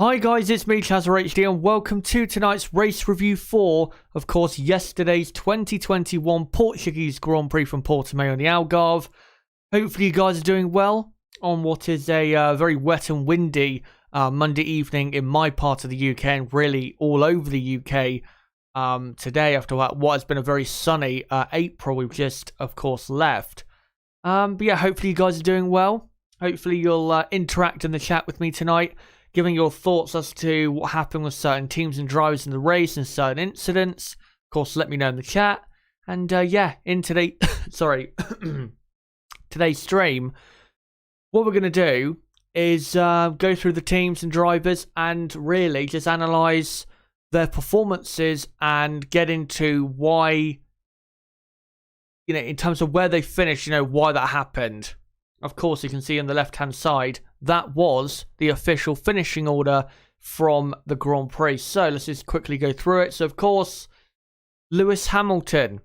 Hi guys, it's me, ChazzaHD, and welcome to tonight's race review for, of course, yesterday's 2021 Portuguese Grand Prix from Portimao in the Algarve. Hopefully you guys are doing well on what is a very wet and windy Monday evening in my part of the UK and really all over the UK today after what has been a very sunny April we've just, of course, left. But yeah, hopefully you guys are doing well. Hopefully you'll interact in the chat with me tonight, giving your thoughts as to what happened with certain teams and drivers in the race and certain incidents. Of course, let me know in the chat. And yeah, in today, today's stream, what we're going to do is go through the teams and drivers and really just analyse their performances and get into why, in terms of where they finished, why that happened. Of course, you can see on the left-hand side, that was the official finishing order from the Grand Prix. So let's just quickly go through it. So, of course, Lewis Hamilton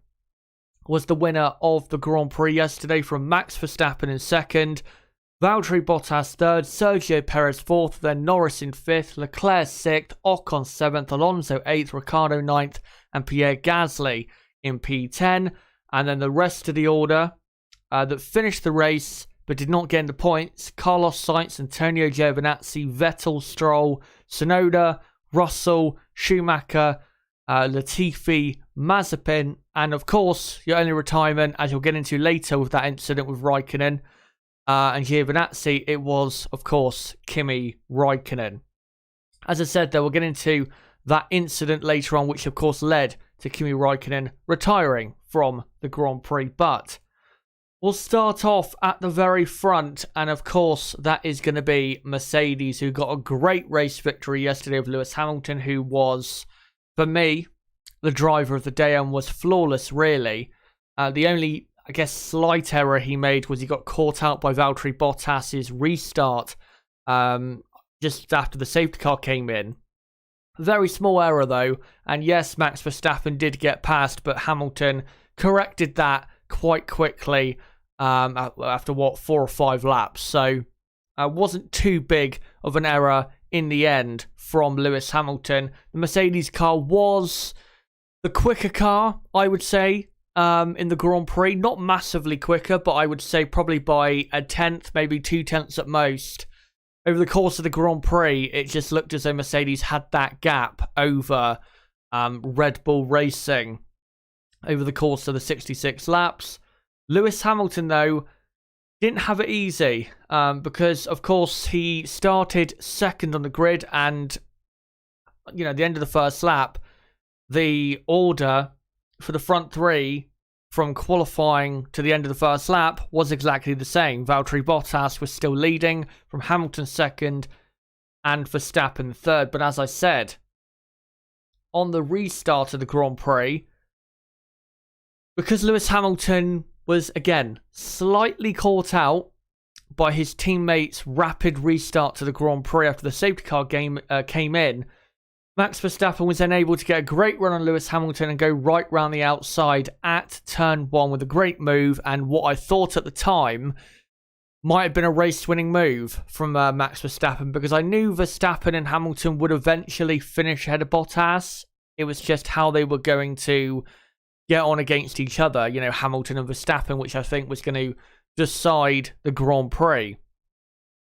was the winner of the Grand Prix yesterday from Max Verstappen in second, Valtteri Bottas third, Sergio Perez fourth, then Norris in fifth, Leclerc sixth, Ocon seventh, Alonso eighth, Ricardo ninth, and Pierre Gasly in P10. And then the rest of the order that finished the race but did not get into points: Carlos Sainz, Antonio Giovinazzi, Vettel, Stroll, Tsunoda, Russell, Schumacher, Latifi, Mazepin, and of course, your only retirement, as you'll get into later with that incident with Raikkonen and Giovinazzi, it was, of course, Kimi Raikkonen. As I said, though, we'll get into that incident later on, which of course led to Kimi Raikkonen retiring from the Grand Prix. But we'll start off at the very front, and of course that is going to be Mercedes, who got a great race victory yesterday of Lewis Hamilton, who was, for me, the driver of the day and was flawless, really. The only, I guess, slight error he made was he got caught out by Valtteri Bottas' restart just after the safety car came in. Very small error, though, and yes, Max Verstappen did get past, but Hamilton corrected that quite quickly after 4 or 5 laps. So wasn't too big of an error in the end from Lewis Hamilton. The Mercedes car was the quicker car, I would say, in the Grand Prix. Not massively quicker, but I would say probably by a tenth, maybe 2/10 at most. Over the course of the Grand Prix, it just looked as though Mercedes had that gap over Red Bull Racing over the course of the 66 laps. Lewis Hamilton, though, didn't have it easy because, of course, he started second on the grid, and, at the end of the first lap, the order for the front three from qualifying to the end of the first lap was exactly the same. Valtteri Bottas was still leading from Hamilton second and Verstappen third. But as I said, on the restart of the Grand Prix, because Lewis Hamilton was, again, slightly caught out by his teammates' rapid restart to the Grand Prix after the safety car came in, Max Verstappen was then able to get a great run on Lewis Hamilton and go right round the outside at turn 1 with a great move, and what I thought at the time might have been a race-winning move from Max Verstappen, because I knew Verstappen and Hamilton would eventually finish ahead of Bottas. It was just how they were going to get on against each other, Hamilton and Verstappen, which I think was going to decide the Grand Prix.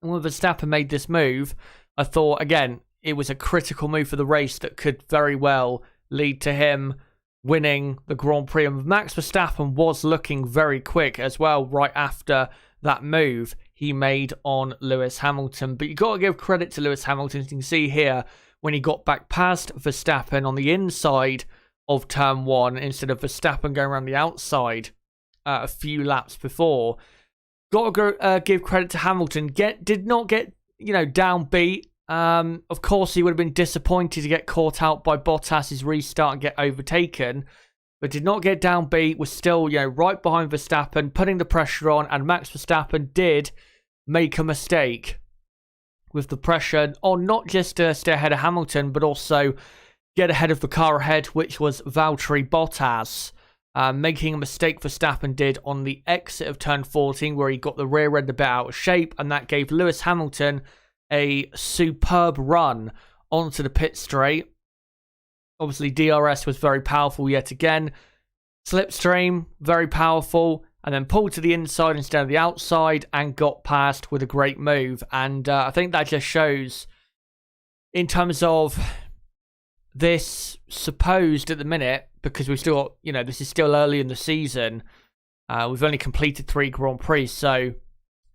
And when Verstappen made this move, I thought, again, it was a critical move for the race that could very well lead to him winning the Grand Prix. And Max Verstappen was looking very quick as well right after that move he made on Lewis Hamilton. But you've got to give credit to Lewis Hamilton. You can see here when he got back past Verstappen on the inside of turn 1 instead of Verstappen going around the outside a few laps before. Got to give credit to Hamilton. Did not get downbeat. Of course, he would have been disappointed to get caught out by Bottas' restart and get overtaken, but did not get downbeat. Was still, right behind Verstappen, putting the pressure on, and Max Verstappen did make a mistake with the pressure on, not just to stay ahead of Hamilton, but also get ahead of the car ahead, which was Valtteri Bottas. Making a mistake Verstappen did on the exit of turn 14, where he got the rear end a bit out of shape, and that gave Lewis Hamilton a superb run onto the pit straight. Obviously, DRS was very powerful yet again. Slipstream, very powerful. And then pulled to the inside instead of the outside and got past with a great move. And I think that just shows, in terms of this supposed at the minute, because we've still got, you know, this is still early in the season. We've only completed 3 Grand Prix, so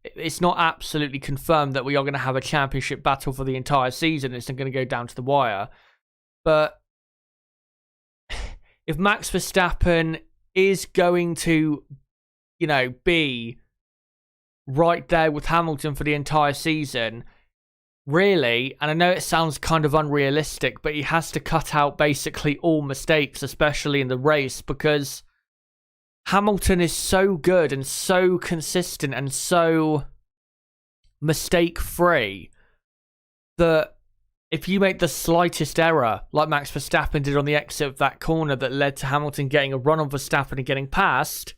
it's not absolutely confirmed that we are going to have a championship battle for the entire season. It's not going to go down to the wire. But if Max Verstappen is going to, you know, be right there with Hamilton for the entire season, really, and I know it sounds kind of unrealistic, but he has to cut out basically all mistakes, especially in the race, because Hamilton is so good and so consistent and so mistake-free that if you make the slightest error, like Max Verstappen did on the exit of that corner that led to Hamilton getting a run on Verstappen and getting past,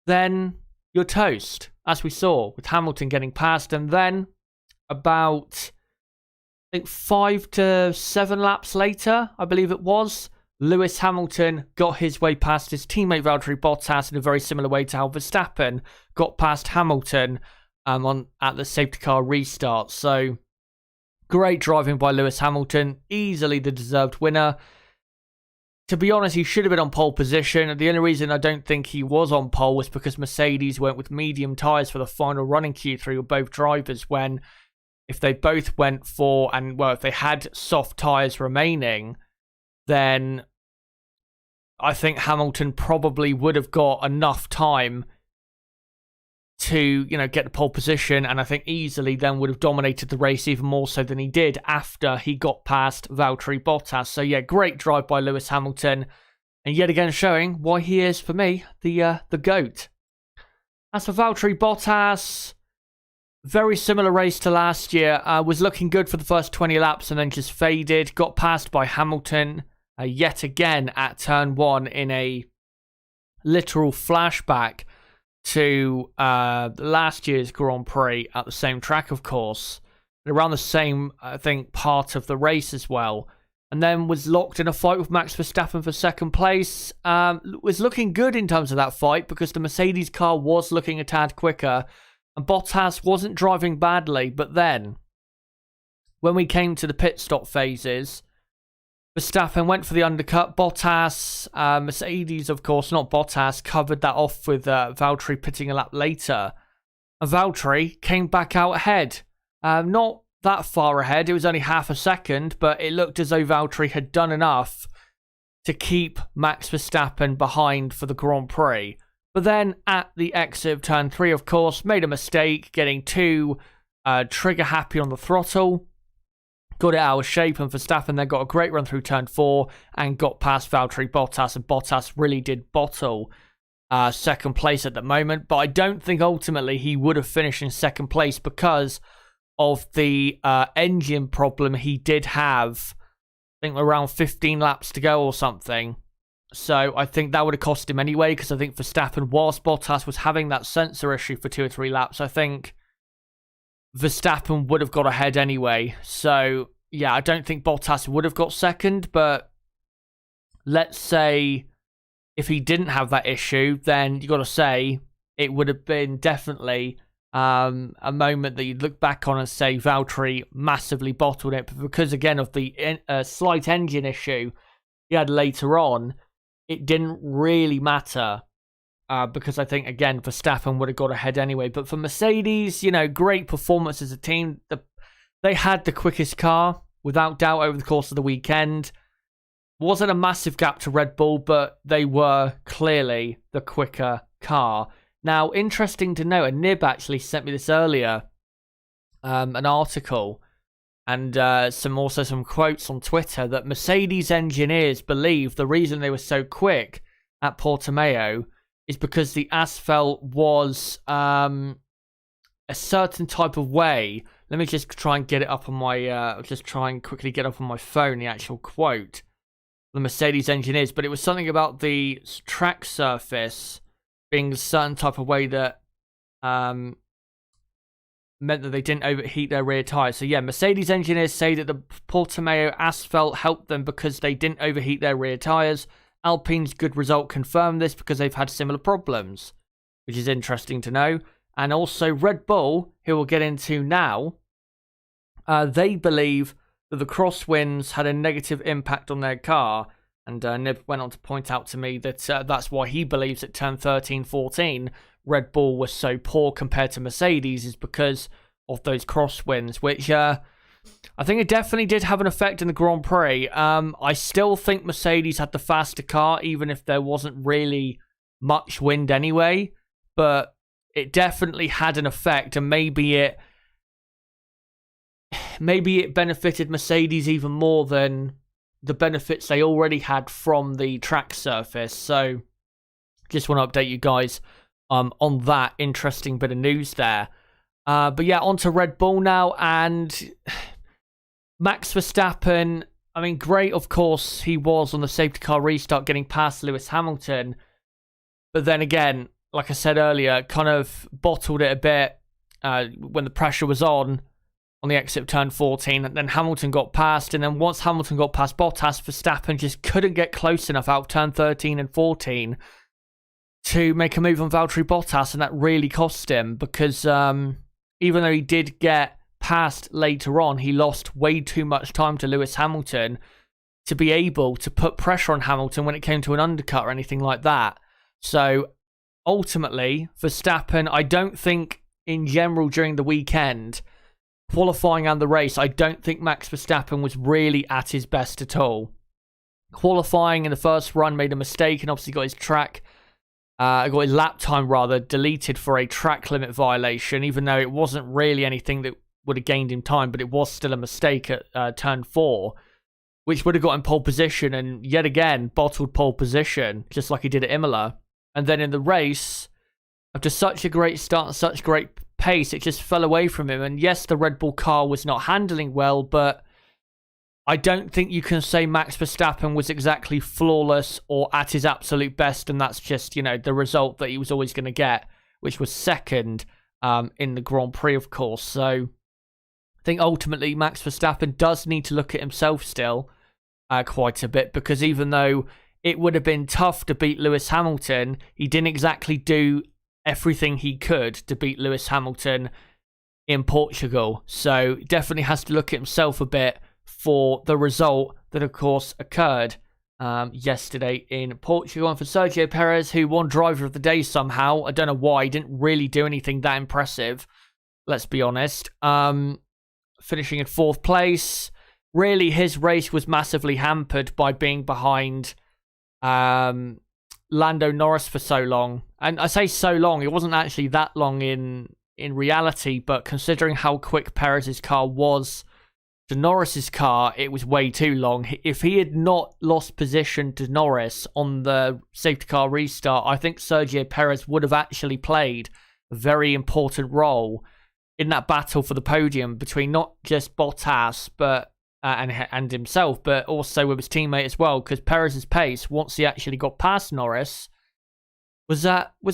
then you're toast, as we saw with Hamilton getting past. And then about, I think, 5 to 7 laps later, I believe it was, Lewis Hamilton got his way past his teammate Valtteri Bottas in a very similar way to how Verstappen got past Hamilton at the safety car restart. So great driving by Lewis Hamilton, easily the deserved winner. To be honest, he should have been on pole position. The only reason I don't think he was on pole was because Mercedes went with medium tyres for the final run in Q3 with both drivers, when if they both went for, and well, if they had soft tyres remaining, then I think Hamilton probably would have got enough time to, you know, get the pole position, and I think easily then would have dominated the race even more so than he did after he got past Valtteri Bottas. So yeah, great drive by Lewis Hamilton, and yet again showing why he is, for me, the GOAT. As for Valtteri Bottas, very similar race to last year. Was looking good for the first 20 laps and then just faded. Got passed by Hamilton yet again at turn 1 in a literal flashback to last year's Grand Prix at the same track, of course, around the same, I think, part of the race as well. And then was locked in a fight with Max Verstappen for second place. Was looking good in terms of that fight because the Mercedes car was looking a tad quicker and Bottas wasn't driving badly. But then, when we came to the pit stop phases, Verstappen went for the undercut. Bottas, Mercedes, of course, not Bottas, covered that off with Valtteri pitting a lap later. And Valtteri came back out ahead. Not that far ahead. It was only half a second, but it looked as though Valtteri had done enough to keep Max Verstappen behind for the Grand Prix. But then at the exit of turn 3, of course, made a mistake, getting too trigger happy on the throttle. Got it out of shape, and Verstappen then got a great run through turn 4 and got past Valtteri Bottas, and Bottas really did bottle second place at the moment. But I don't think ultimately he would have finished in second place because of the engine problem he did have. I think around 15 laps to go or something. So I think that would have cost him anyway, because I think Verstappen, whilst Bottas was having that sensor issue for 2 or 3 laps, I think Verstappen would have got ahead anyway. So, yeah, I don't think Bottas would have got second, but let's say if he didn't have that issue, then you got to say it would have been definitely a moment that you'd look back on and say Valtteri massively bottled it. But because, again, of the slight engine issue he had later on, it didn't really matter. Because I think, again, Verstappen would have got ahead anyway. But for Mercedes, you know, great performance as a team. They had the quickest car, without doubt, over the course of the weekend. Wasn't a massive gap to Red Bull, but they were clearly the quicker car. Now, interesting to note, and Nib actually sent me this earlier, an article, and some quotes on Twitter, that Mercedes engineers believe the reason they were so quick at Portimao is because the asphalt was a certain type of way. Let me just try and get it up on my, quickly get up on my phone, the actual quote. The Mercedes engineers, but it was something about the track surface being a certain type of way that meant that they didn't overheat their rear tyres. So yeah, Mercedes engineers say that the Portimao asphalt helped them because they didn't overheat their rear tyres. Alpine's good result confirmed this because they've had similar problems, which is interesting to know. And also Red Bull, who we'll get into now, they believe that the crosswinds had a negative impact on their car. And Nib went on to point out to me that that's why he believes at turn 13-14, Red Bull was so poor compared to Mercedes, is because of those crosswinds, which I think it definitely did have an effect in the Grand Prix. I still think Mercedes had the faster car, even if there wasn't really much wind anyway. But it definitely had an effect, and maybe it benefited Mercedes even more than the benefits they already had from the track surface. So just want to update you guys on that interesting bit of news there. But yeah, on to Red Bull now, and Max Verstappen, I mean, great, of course, he was on the safety car restart getting past Lewis Hamilton. But then again, like I said earlier, kind of bottled it a bit when the pressure was on the exit of turn 14. And then Hamilton got past. And then once Hamilton got past Bottas, Verstappen just couldn't get close enough out of turn 13 and 14 to make a move on Valtteri Bottas. And that really cost him because even though he did get past later on, he lost way too much time to Lewis Hamilton to be able to put pressure on Hamilton when it came to an undercut or anything like that. So ultimately, Verstappen, I don't think in general during the weekend, qualifying and the race, I don't think Max Verstappen was really at his best at all. Qualifying in the first run made a mistake and obviously got his lap time deleted for a track limit violation, even though it wasn't really anything that would have gained him time, but it was still a mistake at turn 4, which would have got him pole position, and yet again bottled pole position, just like he did at Imola. And then in the race, after such a great start and such great pace, it just fell away from him. And yes, the Red Bull car was not handling well, but I don't think you can say Max Verstappen was exactly flawless or at his absolute best, and that's just, the result that he was always going to get, which was second in the Grand Prix, of course. So I think ultimately Max Verstappen does need to look at himself still quite a bit, because even though it would have been tough to beat Lewis Hamilton, he didn't exactly do everything he could to beat Lewis Hamilton in Portugal. So definitely has to look at himself a bit for the result that, of course, occurred yesterday in Portugal. And for Sergio Perez, who won Driver of the Day somehow, I don't know why, he didn't really do anything that impressive, let's be honest. Finishing in 4th place. Really, his race was massively hampered by being behind Lando Norris for so long. And I say so long, it wasn't actually that long in reality, but considering how quick Perez's car was to Norris's car, it was way too long. If he had not lost position to Norris on the safety car restart, I think Sergio Perez would have actually played a very important role in that battle for the podium between not just Bottas but and himself, but also with his teammate as well, because Perez's pace, once he actually got past Norris, was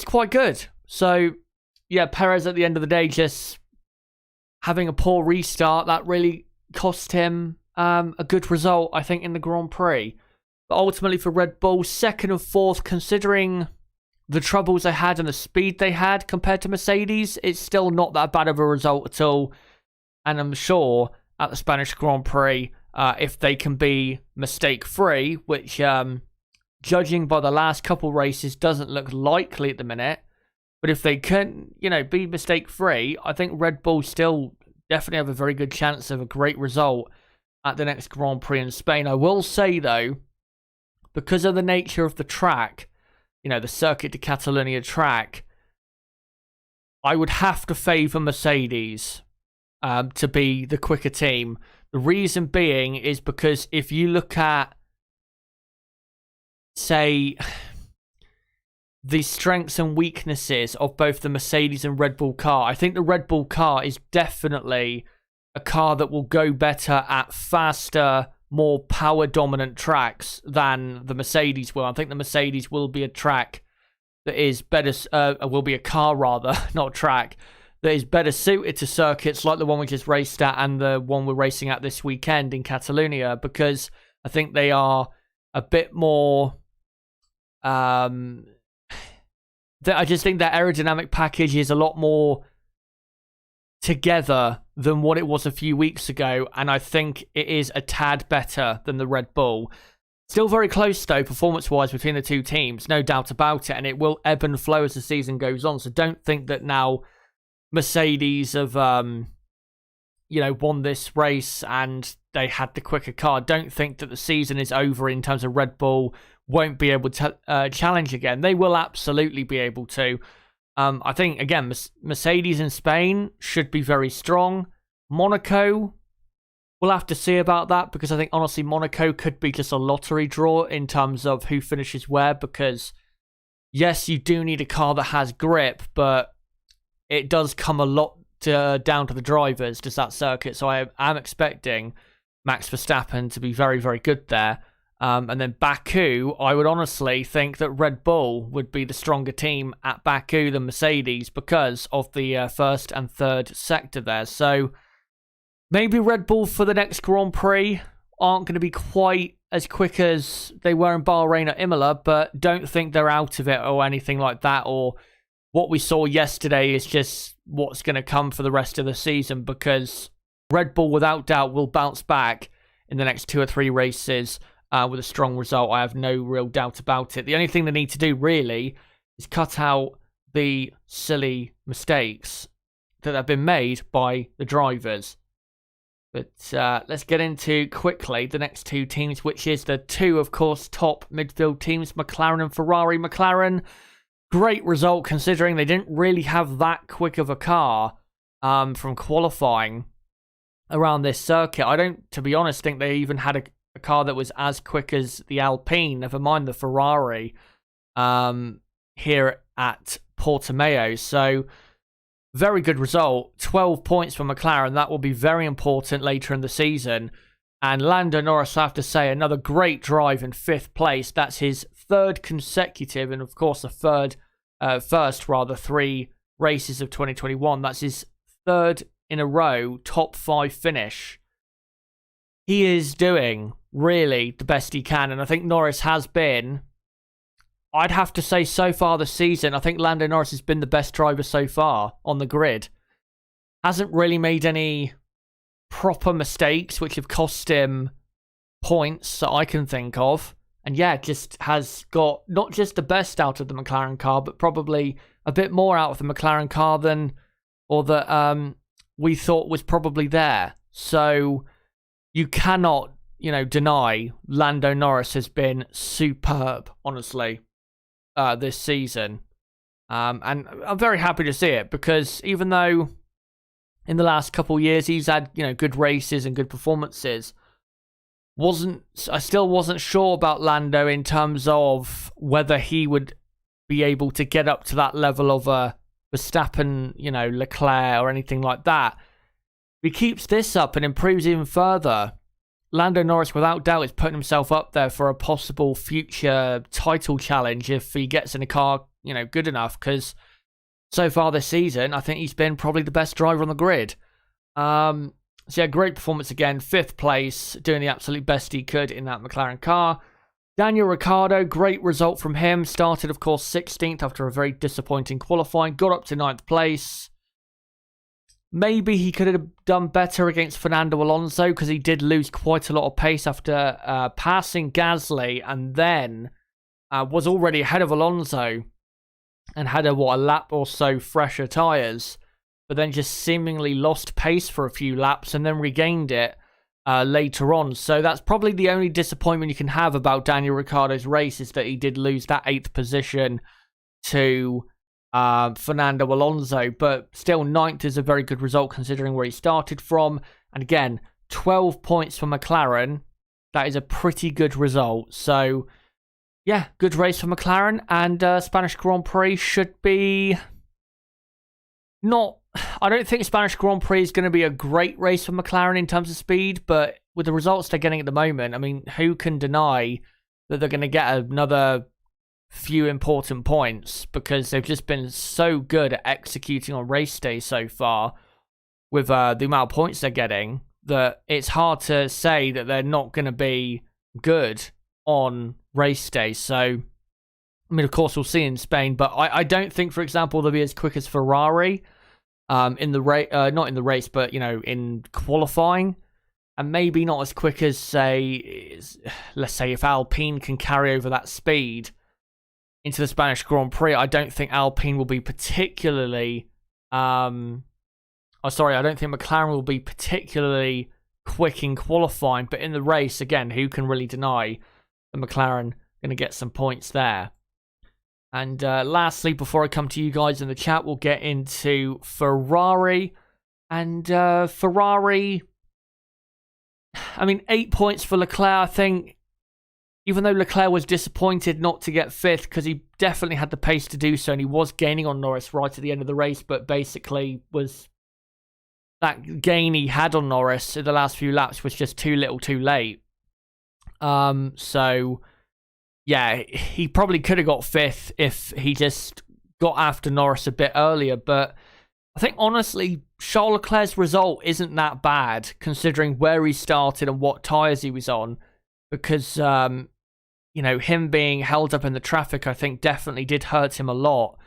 quite good. So yeah, Perez at the end of the day just having a poor restart, that really cost him a good result, I think, in the Grand Prix. But ultimately for Red Bull, 2nd and 4th, considering the troubles they had and the speed they had compared to Mercedes, it's still not that bad of a result at all. And I'm sure at the Spanish Grand Prix, if they can be mistake-free, which judging by the last couple races doesn't look likely at the minute, but if they can, be mistake-free, I think Red Bull still definitely have a very good chance of a great result at the next Grand Prix in Spain. I will say, though, because of the nature of the track, the Circuit de Catalunya track, I would have to favour Mercedes to be the quicker team. The reason being is because if you look at, say, the strengths and weaknesses of both the Mercedes and Red Bull car, I think the Red Bull car is definitely a car that will go better at faster, more power-dominant tracks than the Mercedes will. I think the Mercedes will be a track that is better, will be a car rather, not a track, that is better suited to circuits like the one we just raced at and the one we're racing at this weekend in Catalonia, because I think they are a bit more... I just think their aerodynamic package is a lot more together than what it was a few weeks ago, and I think it is a tad better than the Red Bull. Still very close, though, performance-wise between the two teams, no doubt about it, and it will ebb and flow as the season goes on, so don't think that now Mercedes have, won this race and they had the quicker car. Don't think that the season is over in terms of Red Bull won't be able to challenge again. They will absolutely be able to. I think, again, Mercedes in Spain should be very strong. Monaco, we'll have to see about that, because I think, honestly, Monaco could be just a lottery draw in terms of who finishes where, because, yes, you do need a car that has grip, but it does come a lot down to the drivers, just that circuit. So I am expecting Max Verstappen to be very, very good there. And then Baku, I would honestly think that Red Bull would be the stronger team at Baku than Mercedes because of the first and third sector there. So maybe Red Bull for the next Grand Prix aren't going to be quite as quick as they were in Bahrain or Imola, but don't think they're out of it or anything like that, or what we saw yesterday is just what's going to come for the rest of the season, because Red Bull, without doubt, will bounce back in the next 2 or 3 races with a strong result. I have no real doubt about it. The only thing they need to do, really, is cut out the silly mistakes that have been made by the drivers. But let's get into, quickly, the next 2 teams, which is the 2, of course, top midfield teams, McLaren and Ferrari. McLaren, great result considering they didn't really have that quick of a car from qualifying around this circuit. I don't, to be honest, think they even had a car that was as quick as the Alpine, never mind the Ferrari, here at Portimao. So, very good result. 12 points for McLaren. That will be very important later in the season. And Lando Norris, I have to say, another great drive in 5th place. That's his 3rd consecutive, and of course the first 3 races of 2021. That's his 3rd in a row top 5 finish. He is doing really the best he can, and I think Norris has been, I'd have to say, so far this season, I think Lando Norris has been the best driver so far on the grid. Hasn't really made any proper mistakes which have cost him points that I can think of. And yeah, just has got not just the best out of the McLaren car, but probably a bit more out of the McLaren car than, or that we thought was probably there. So you cannot, deny Lando Norris has been superb, honestly, this season. And I'm very happy to see it, because even though in the last couple of years he's had, good races and good performances, I still wasn't sure about Lando in terms of whether he would be able to get up to that level of a Verstappen, Leclerc or anything like that. If he keeps this up and improves even further, Lando Norris, without doubt, is putting himself up there for a possible future title challenge if he gets in a car, good enough, because so far this season, I think he's been probably the best driver on the grid. So yeah, great performance again. 5th place, doing the absolute best he could in that McLaren car. Daniel Ricciardo, great result from him. Started, of course, 16th after a very disappointing qualifying. Got up to 9th place. Maybe he could have done better against Fernando Alonso, because he did lose quite a lot of pace after passing Gasly, and then was already ahead of Alonso and had a lap or so fresher tyres, but then just seemingly lost pace for a few laps and then regained it later on. So that's probably the only disappointment you can have about Daniel Ricciardo's race, is that he did lose that 8th position to Fernando Alonso, but still 9th is a very good result considering where he started from. And again, 12 points for McLaren. That is a pretty good result. So yeah, good race for McLaren, and Spanish Grand Prix should be not... I don't think Spanish Grand Prix is going to be a great race for McLaren in terms of speed, but with the results they're getting at the moment, I mean, who can deny that they're going to get another few important points because they've just been so good at executing on race day so far with the amount of points they're getting that it's hard to say that they're not going to be good on race day. So, I mean, of course, we'll see in Spain, but I don't think, for example, they'll be as quick as Ferrari in the race, not in the race, but, in qualifying. And maybe not as quick as, let's say, if Alpine can carry over that speed into the Spanish Grand Prix, I don't think Alpine will be particularly... I don't think McLaren will be particularly quick in qualifying, but in the race, again, who can really deny the McLaren going to get some points there? And lastly, before I come to you guys in the chat, we'll get into Ferrari. And Ferrari, I mean, 8 points for Leclerc. I think, even though Leclerc was disappointed not to get 5th, because he definitely had the pace to do so, and he was gaining on Norris right at the end of the race, but basically was... that gain he had on Norris in the last few laps was just too little too late. So, yeah, he probably could have got 5th if he just got after Norris a bit earlier. But I think, honestly, Charles Leclerc's result isn't that bad, considering where he started and what tyres he was on. Because, him being held up in the traffic, I think, definitely did hurt him a lot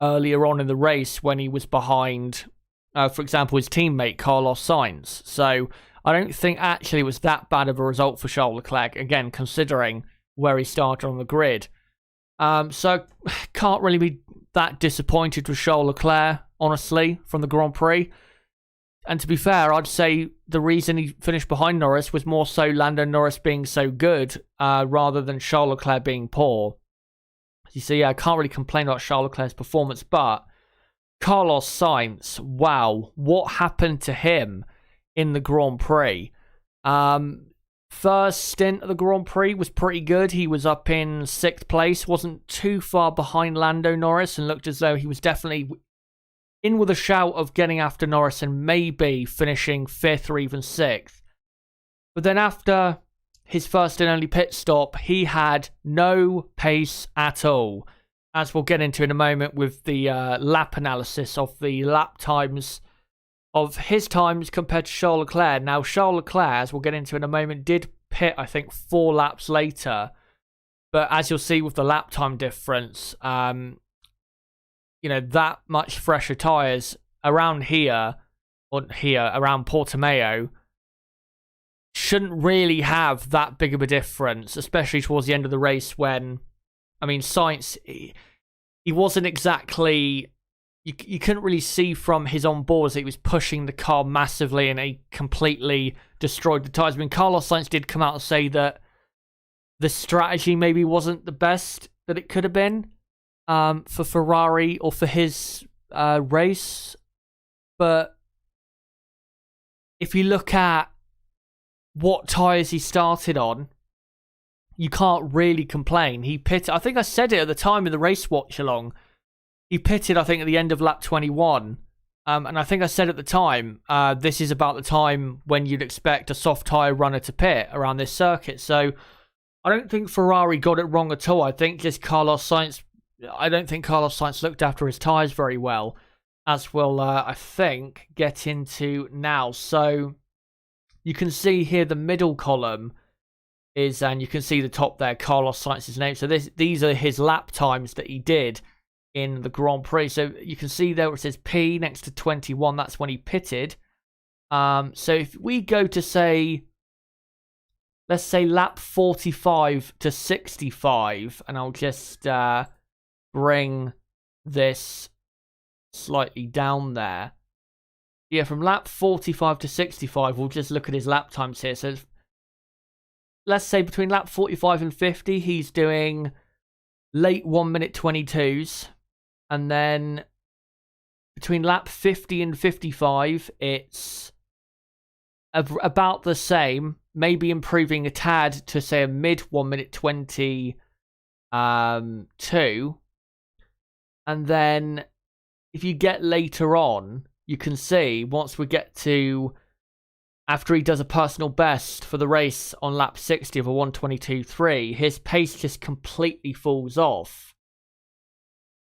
earlier on in the race when he was behind... for example, his teammate, Carlos Sainz. So, I don't think actually it was that bad of a result for Charles Leclerc, again, considering where he started on the grid. So, can't really be that disappointed with Charles Leclerc, honestly, from the Grand Prix. And to be fair, I'd say the reason he finished behind Norris was more so Lando Norris being so good, rather than Charles Leclerc being poor. You see, I can't really complain about Charles Leclerc's performance, but... Carlos Sainz, wow, what happened to him in the Grand Prix? First stint of the Grand Prix was pretty good. He was up in 6th place, wasn't too far behind Lando Norris, and looked as though he was definitely in with a shout of getting after Norris and maybe finishing 5th or even 6th. But then after his first and only pit stop, he had no pace at all. As we'll get into in a moment with the lap analysis of the lap times of his times compared to Charles Leclerc. Now, Charles Leclerc, as we'll get into in a moment, did pit, I think, 4 laps later. But as you'll see with the lap time difference, that much fresher tyres around here, around Portimao, shouldn't really have that big of a difference, especially towards the end of the race when... I mean, Sainz, he wasn't exactly... You couldn't really see from his onboards that he was pushing the car massively and he completely destroyed the tyres. I mean, Carlos Sainz did come out and say that the strategy maybe wasn't the best that it could have been for Ferrari or for his race. But if you look at what tyres he started on, you can't really complain. He pitted, I think I said it at the time of the race watch along. He pitted, I think, at the end of lap 21. And I think I said at the time, this is about the time when you'd expect a soft tyre runner to pit around this circuit. So I don't think Ferrari got it wrong at all. I think just Carlos Sainz, I don't think Carlos Sainz looked after his tyres very well, as we'll, I think, get into now. So you can see here the middle column is, and you can see the top there, Carlos Sainz's name. So these are his lap times that he did in the Grand Prix. So you can see there where it says P next to 21. That's when he pitted. So if we go to say, let's say lap 45 to 65, and I'll just bring this slightly down there. Yeah, from lap 45 to 65, we'll just look at his lap times here. So let's say between lap 45 and 50, he's doing late 1 minute 22s. And then between lap 50 and 55, it's about the same, maybe improving a tad to say a mid 1 minute 22. And then if you get later on, you can see once we get to after he does a personal best for the race on lap 60 of a 1:22.3, his pace just completely falls off,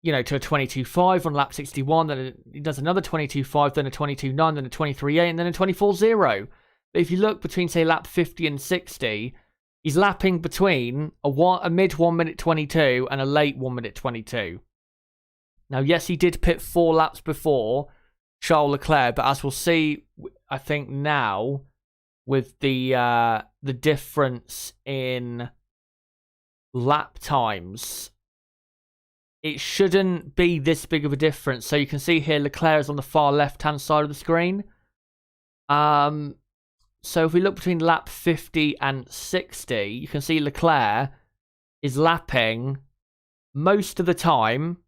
to a 22.5 on lap 61, then he does another 22.5, then a 22.9, then a 23.8, and then a 24.0. But if you look between, say, lap 50 and 60, he's lapping between a mid 1 minute 22 and a late 1 minute 22. Now, yes, he did pit 4 laps before Charles Leclerc, but as we'll see, I think now with the difference in lap times, it shouldn't be this big of a difference. So you can see here Leclerc is on the far left-hand side of the screen. So if we look between lap 50 and 60, you can see Leclerc is lapping most of the time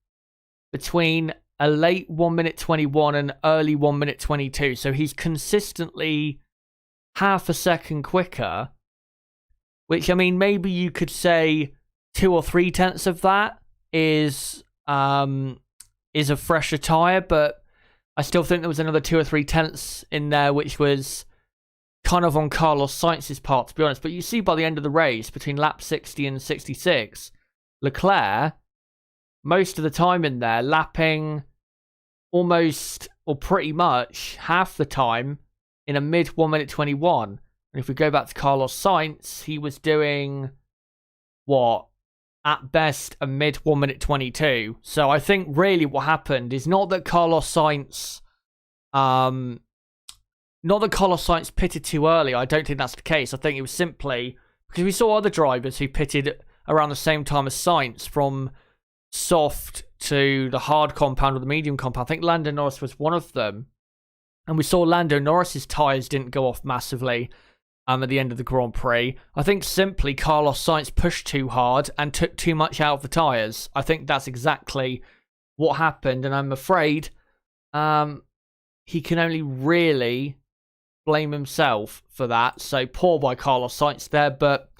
between a late 1 minute 21 and early 1 minute 22. So he's consistently half a second quicker, which, I mean, maybe you could say 2 or 3 tenths of that is a fresher tyre, but I still think there was another 2 or 3 tenths in there, which was kind of on Carlos Sainz's part, to be honest. But you see by the end of the race, between lap 60 and 66, Leclerc, most of the time in there, lapping almost or pretty much half the time in a mid 1 minute 21. And if we go back to Carlos Sainz, he was doing at best a mid 1 minute 22. So I think really what happened is not that Carlos Sainz pitted too early. I don't think that's the case. I think it was simply because we saw other drivers who pitted around the same time as Sainz, from soft to the hard compound or the medium compound. I think Lando Norris was one of them. And we saw Lando Norris's tyres didn't go off massively at the end of the Grand Prix. I think simply Carlos Sainz pushed too hard and took too much out of the tyres. I think that's exactly what happened. And I'm afraid he can only really blame himself for that. So poor by Carlos Sainz there, but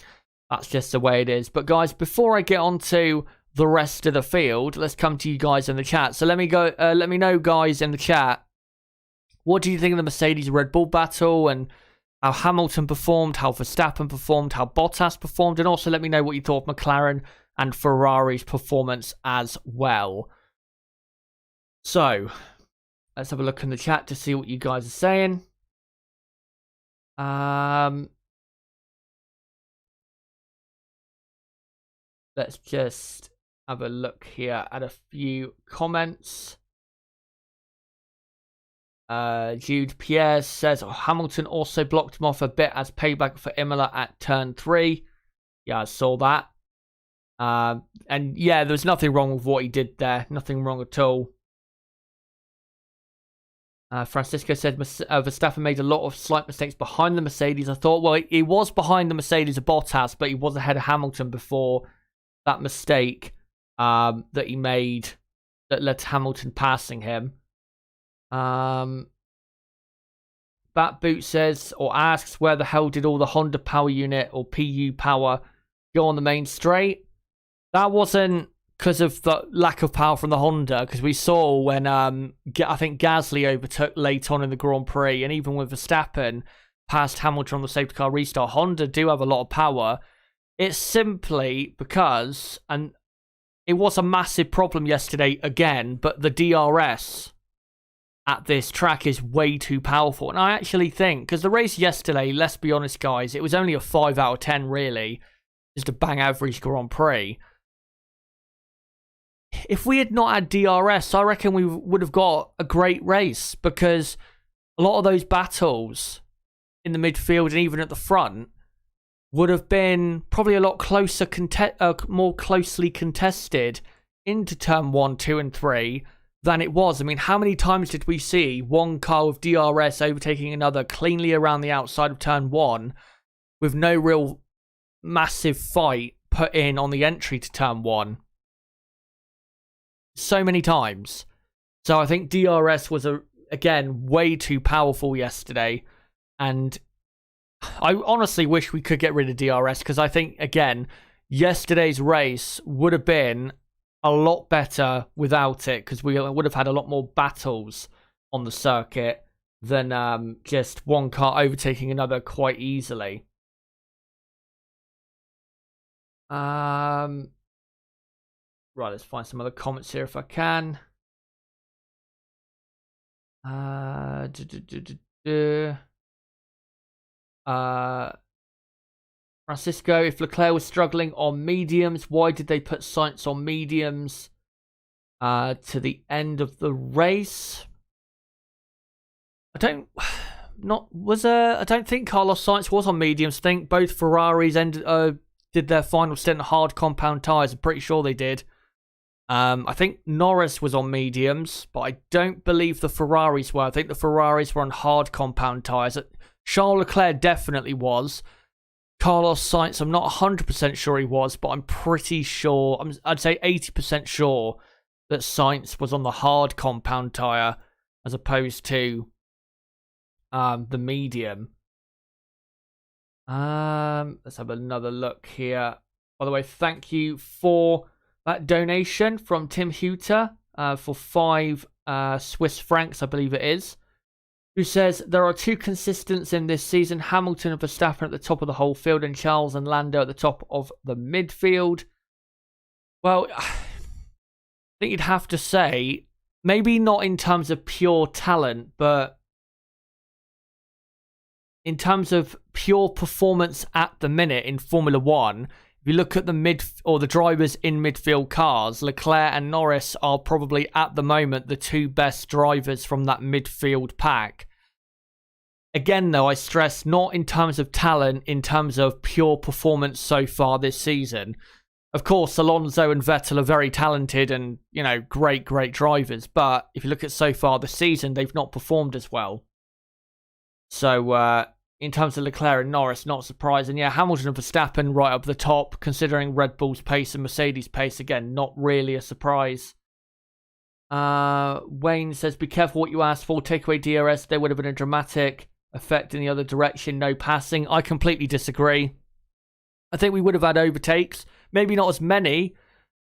that's just the way it is. But guys, before I get on to the rest of the field, let's come to you guys in the chat. So let me know, guys, in the chat, what do you think of the Mercedes Red Bull battle, and how Hamilton performed, how Verstappen performed, how Bottas performed, and also let me know what you thought of McLaren and Ferrari's performance as well. So let's have a look in the chat to see what you guys are saying. Let's just have a look here at a few comments. Jude Pierre says, Hamilton also blocked him off a bit as payback for Imola at turn 3. Yeah, I saw that. And yeah, there's nothing wrong with what he did there. Nothing wrong at all. Francisco said Verstappen made a lot of slight mistakes behind the Mercedes. I thought, well, he was behind the Mercedes of Bottas, but he was ahead of Hamilton before that mistake that he made that led to Hamilton passing him. Bat Boot says, or asks, where the hell did all the Honda power unit or PU power go on the main straight? That wasn't because of the lack of power from the Honda, because we saw when I think Gasly overtook late on in the Grand Prix, and even with Verstappen past Hamilton on the safety car restart, Honda do have a lot of power. It's simply because, and it was a massive problem yesterday again, but the DRS at this track is way too powerful. And I actually think, because the race yesterday, let's be honest, guys, it was only a 5 out of 10, really. Just a bang average Grand Prix. If we had not had DRS, I reckon we would have got a great race, because a lot of those battles in the midfield and even at the front would have been probably a lot closer, more closely contested into turn 1, 2, and 3 than it was. I mean, how many times did we see one car with DRS overtaking another cleanly around the outside of turn 1 with no real massive fight put in on the entry to turn 1? So many times. So I think DRS was, again, way too powerful yesterday. And I honestly wish we could get rid of DRS, because I think, again, yesterday's race would have been a lot better without it, because we would have had a lot more battles on the circuit. than just one car overtaking another quite easily. Right, let's find some other comments here if I can. Francisco, if Leclerc was struggling on mediums, why did they put Sainz on mediums to the end of the race? I don't think Carlos Sainz was on mediums. I think both Ferraris did their final stint on hard compound tyres. I'm pretty sure they did. I think Norris was on mediums, but I don't believe the Ferraris were. I think the Ferraris were on hard compound tyres. Charles Leclerc definitely was. Carlos Sainz, I'm not 100% sure he was, but I'm pretty sure, I'd say 80% sure that Sainz was on the hard compound tyre as opposed to the medium. Let's have another look here. By the way, thank you for that donation from Tim Huter for 5 Swiss francs, I believe it is, who says, there are 2 consistents in this season, Hamilton and Verstappen at the top of the whole field and Charles and Lando at the top of the midfield. Well, I think you'd have to say, maybe not in terms of pure talent, but in terms of pure performance at the minute in Formula 1, if you look at the drivers in midfield cars, Leclerc and Norris are probably at the moment the 2 best drivers from that midfield pack. Again, though, I stress not in terms of talent, in terms of pure performance so far this season. Of course, Alonso and Vettel are very talented and, great drivers. But if you look at so far this season, they've not performed as well. So, in terms of Leclerc and Norris, not surprising. Yeah, Hamilton and Verstappen right up the top, considering Red Bull's pace and Mercedes' pace. Again, not really a surprise. Wayne says, be careful what you ask for. Take away DRS, there would have been a dramatic effect in the other direction. No passing. I completely disagree. I think we would have had overtakes. Maybe not as many,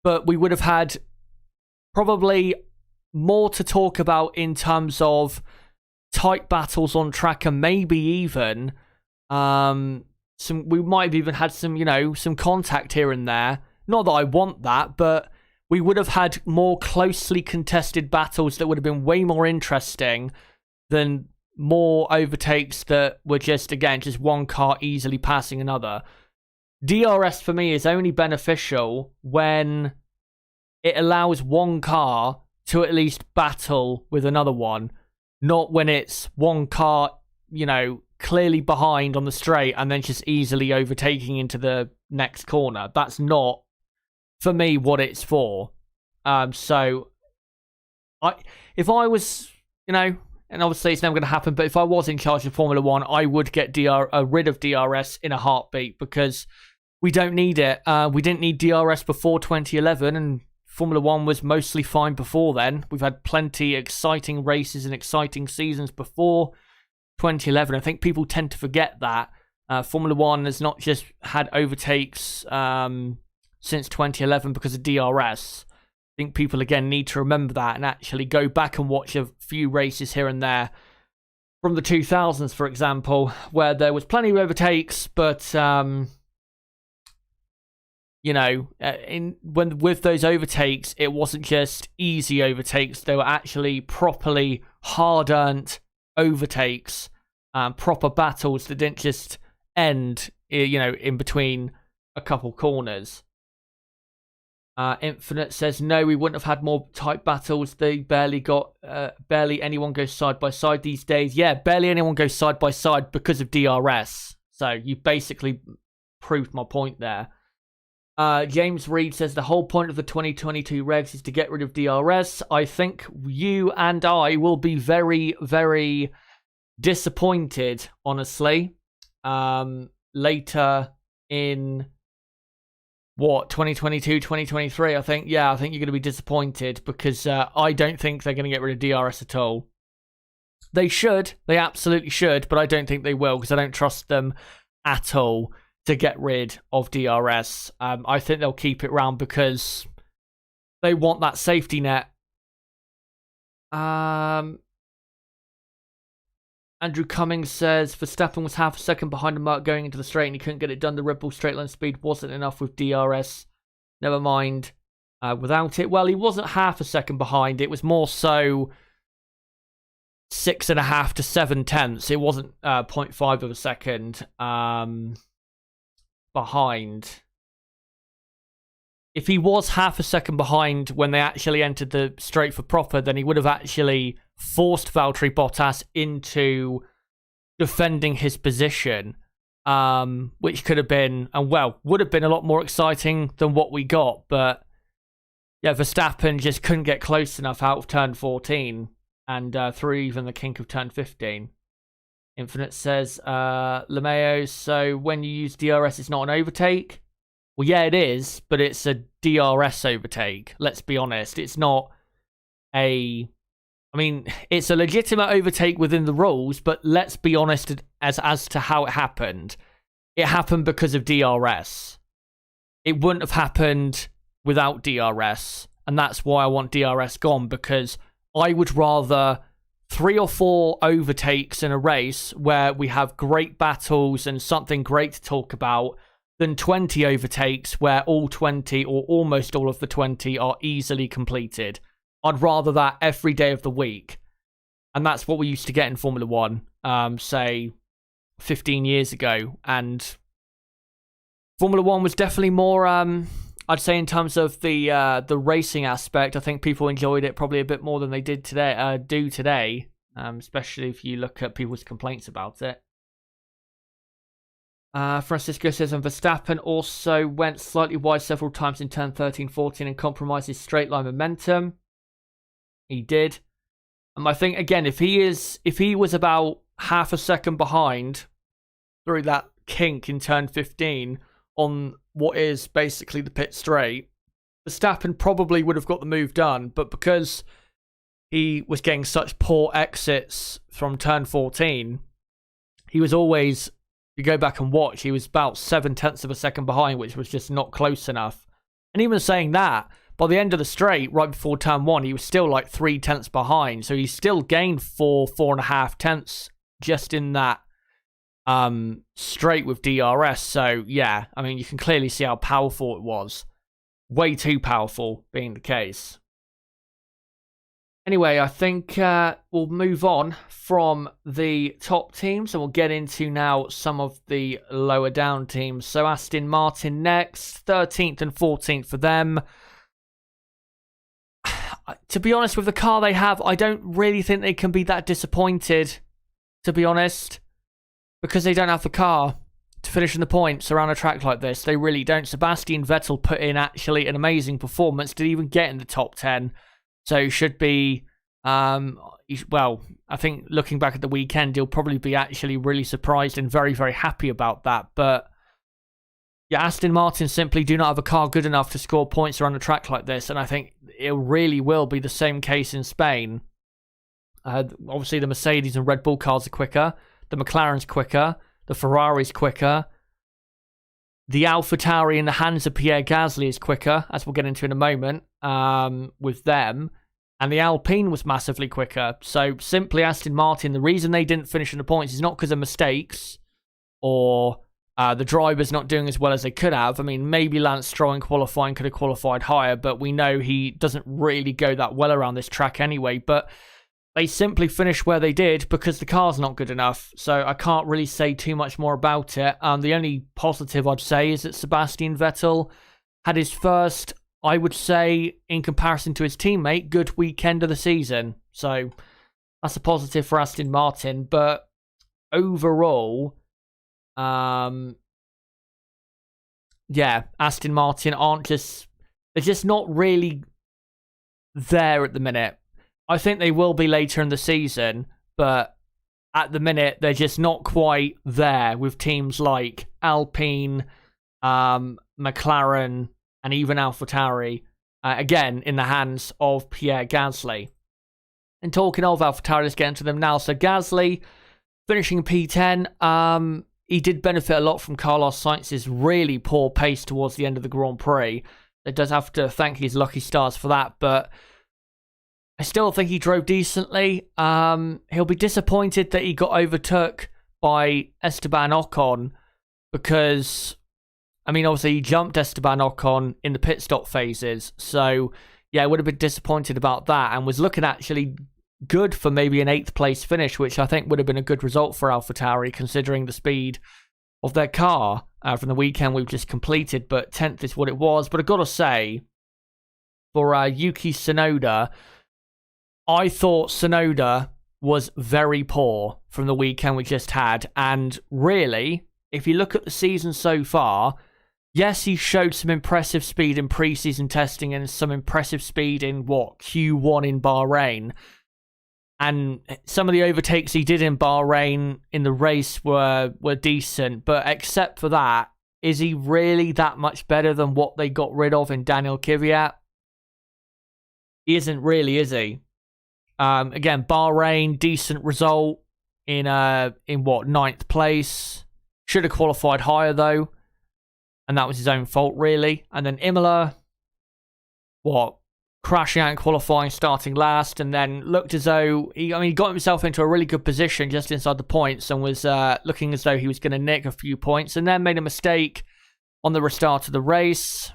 but we would have had probably more to talk about in terms of tight battles on track, and maybe even we might have even had some contact here and there. Not that I want that, but we would have had more closely contested battles that would have been way more interesting than more overtakes that were just one car easily passing another. DRS for me is only beneficial when it allows one car to at least battle with another one, not when it's one car, clearly behind on the straight and then just easily overtaking into the next corner. That's not, for me, what it's for. So, if I was, and obviously it's never going to happen, but if I was in charge of Formula 1, I would get rid of DRS in a heartbeat, because we don't need it. We didn't need DRS before 2011, and Formula 1 was mostly fine before then. We've had plenty exciting races and exciting seasons before 2011. I think people tend to forget that. Formula 1 has not just had overtakes since 2011 because of DRS. I think people, again, need to remember that and actually go back and watch a few races here and there from the 2000s, for example, where there was plenty of overtakes, but with those overtakes, it wasn't just easy overtakes. They were actually properly hard-earned overtakes, proper battles that didn't just end, in between a couple corners. Infinite says, no, we wouldn't have had more tight battles. They barely anyone goes side by side these days. Yeah, barely anyone goes side by side because of DRS. So you basically proved my point there. James Reed says, the whole point of the 2022 regs is to get rid of DRS. I think you and I will be very, very disappointed, honestly. Later in 2022, 2023, I think you're going to be disappointed, because I don't think they're going to get rid of DRS at all. They should, they absolutely should, but I don't think they will, because I don't trust them at all to get rid of DRS. I think they'll keep it around because they want that safety net. Andrew Cummings says Verstappen was half a second behind the mark going into the straight and he couldn't get it done. The Red Bull straight line speed wasn't enough with DRS. Never mind without it. Well, he wasn't half a second behind. It was more so 6.5 to 7 tenths. It wasn't 0.5 of a second behind. If he was half a second behind when they actually entered the straight for proper, then he would have actually forced Valtteri Bottas into defending his position, which could have been, and well, would have been a lot more exciting than what we got. But yeah, Verstappen just couldn't get close enough out of turn 14 and through even the kink of turn 15. Infinite says, LeMayo, so when you use DRS, it's not an overtake? Well, yeah, it is, but it's a DRS overtake. Let's be honest. It's not a... I mean, it's a legitimate overtake within the rules, but let's be honest as to how it happened. It happened because of DRS. It wouldn't have happened without DRS, and that's why I want DRS gone, because I would rather 3 or 4 overtakes in a race where we have great battles and something great to talk about than 20 overtakes where all 20 or almost all of the 20 are easily completed. I'd rather that every day of the week. And that's what we used to get in Formula 1, say, 15 years ago. And Formula 1 was definitely more, I'd say in terms of the racing aspect, I think people enjoyed it probably a bit more than they did today, especially if you look at people's complaints about it. Francisco says, and Verstappen also went slightly wide several times in turn 13, 14 and compromised his straight line momentum. He did. And I think, again, if he was about half a second behind through that kink in turn 15 on what is basically the pit straight, Verstappen probably would have got the move done. But because he was getting such poor exits from turn 14, he was always... you go back and watch, he was about 7 tenths of a second behind, which was just not close enough. And even saying that, by the end of the straight, right before turn 1, he was still like 3 tenths behind. So he still gained 4.5 tenths just in that straight with DRS. So yeah, I mean, you can clearly see how powerful it was. Way too powerful being the case. Anyway, I think we'll move on from the top teams and we'll get into now some of the lower down teams. So Aston Martin next, 13th and 14th for them. To be honest, with the car they have, I don't really think they can be that disappointed, to be honest, because they don't have the car to finish in the points around a track like this. They really don't. Sebastian Vettel put in actually an amazing performance, didn't even get in the top 10. So should be, well, I think looking back at the weekend, he'll probably be actually really surprised and very, very happy about that. But yeah, Aston Martin simply do not have a car good enough to score points around a track like this. And I think it really will be the same case in Spain. Obviously, the Mercedes and Red Bull cars are quicker. The McLaren's quicker. The Ferrari's quicker. The AlphaTauri in the hands of Pierre Gasly is quicker, as we'll get into in a moment, with them. And the Alpine was massively quicker. So simply Aston Martin, the reason they didn't finish in the points is not because of mistakes or the drivers not doing as well as they could have. I mean, maybe Lance Stroll in qualifying could have qualified higher, but we know he doesn't really go that well around this track anyway. But they simply finished where they did because the car's not good enough. So I can't really say too much more about it. The only positive I'd say is that Sebastian Vettel had his first, I would say, in comparison to his teammate, good weekend of the season. So that's a positive for Aston Martin. But overall, yeah, Aston Martin they're just not really there at the minute. I think they will be later in the season, but at the minute, they're just not quite there with teams like Alpine, McLaren, and even AlphaTauri, again, in the hands of Pierre Gasly. And talking of AlphaTauri, let's get into them now. So Gasly, finishing P10, he did benefit a lot from Carlos Sainz's really poor pace towards the end of the Grand Prix. It does have to thank his lucky stars for that, but I still think he drove decently. He'll be disappointed that he got overtook by Esteban Ocon because, I mean, obviously he jumped Esteban Ocon in the pit stop phases. So, yeah, I would have been disappointed about that and was looking actually good for maybe an 8th place finish, which I think would have been a good result for AlphaTauri considering the speed of their car from the weekend we've just completed. But 10th is what it was. But I've got to say, for Yuki Tsunoda, I thought Tsunoda was very poor from the weekend we just had. And really, if you look at the season so far, yes, he showed some impressive speed in preseason testing and some impressive speed in, Q1 in Bahrain. And some of the overtakes he did in Bahrain in the race were decent. But except for that, is he really that much better than what they got rid of in Daniel Kvyat? He isn't really, is he? Again, Bahrain, decent result in 9th place. Should have qualified higher though, and that was his own fault really. And then Imola, crashing out in qualifying, starting last, and then looked as though he got himself into a really good position just inside the points and was looking as though he was going to nick a few points, and then made a mistake on the restart of the race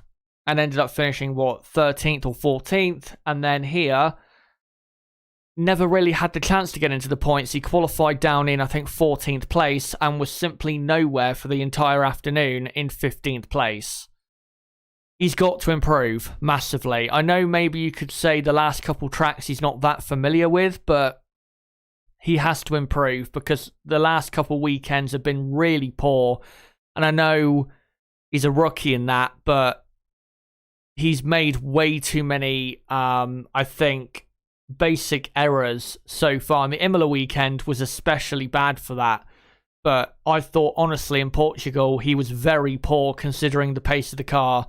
and ended up finishing 13th or 14th, and then here never really had the chance to get into the points. He qualified down in, I think, 14th place and was simply nowhere for the entire afternoon in 15th place. He's got to improve massively. I know maybe you could say the last couple tracks he's not that familiar with, but he has to improve because the last couple weekends have been really poor. And I know he's a rookie in that, but he's made way too many, I think, basic errors so far. And the Imola weekend was especially bad for that. But I thought, honestly, in Portugal, he was very poor considering the pace of the car.